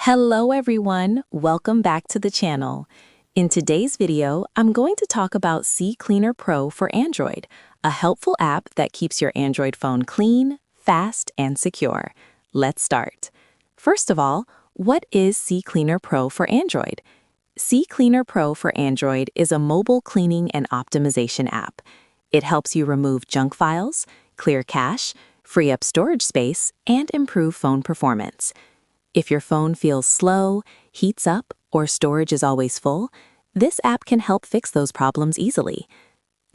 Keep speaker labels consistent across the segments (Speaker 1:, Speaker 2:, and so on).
Speaker 1: Hello everyone, welcome back to the channel. In today's video, I'm going to talk about CCleaner Pro for Android, a helpful app that keeps your Android phone clean, fast, and secure. Let's start. First of all, what is CCleaner Pro for Android? CCleaner Pro for Android is a mobile cleaning and optimization app. It helps you remove junk files, clear cache, free up storage space, and improve phone performance. If your phone feels slow, heats up, or storage is always full, this app can help fix those problems easily.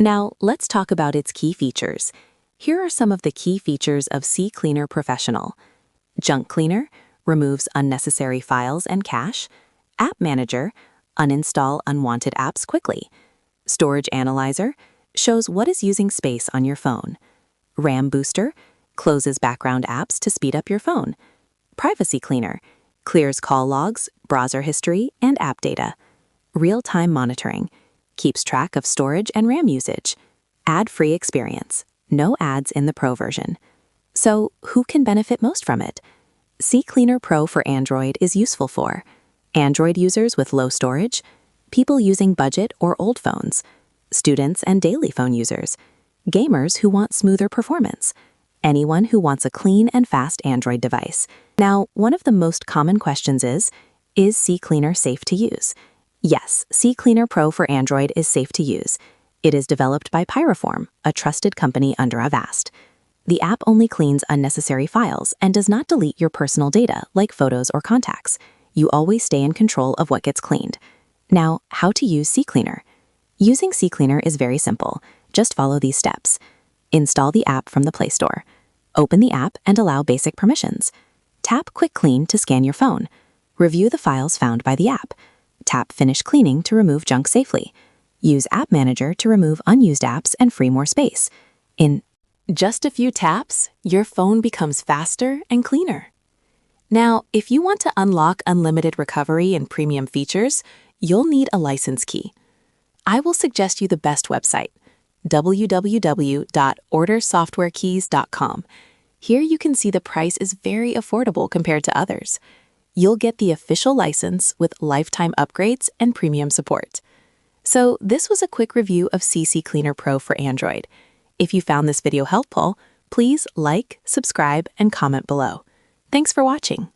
Speaker 1: Now, let's talk about its key features. Here are some of the key features of CCleaner Professional. Junk Cleaner removes unnecessary files and cache. App Manager uninstall unwanted apps quickly. Storage Analyzer shows what is using space on your phone. RAM Booster closes background apps to speed up your phone. Privacy Cleaner clears call logs, browser history, and app data. Real-time monitoring keeps track of storage and RAM usage. Ad-free experience, no ads in the Pro version. So, who can benefit most from it? CCleaner Pro for Android is useful for Android users with low storage, people using budget or old phones, students and daily phone users, gamers who want smoother performance, anyone who wants a clean and fast Android device. Now, one of the most common questions is CCleaner safe to use? Yes, CCleaner Pro for Android is safe to use. It is developed by Pyroform, a trusted company under Avast. The app only cleans unnecessary files and does not delete your personal data like photos or contacts. You always stay in control of what gets cleaned. Now, how to use CCleaner? Using CCleaner is very simple. Just follow these steps. Install the app from the Play Store. Open the app and allow basic permissions. Tap Quick Clean to scan your phone. Review the files found by the app. Tap Finish Cleaning to remove junk safely. Use App Manager to remove unused apps and free more space. In just a few taps, your phone becomes faster and cleaner. Now, if you want to unlock unlimited recovery and premium features, you'll need a license key. I will suggest you the best website, www.ordersoftwarekeys.com. Here you can see the price is very affordable compared to others. You'll get the official license with lifetime upgrades and premium support. So this was a quick review of CCleaner Pro for Android. If you found this video helpful, please like, subscribe, and comment below. Thanks for watching.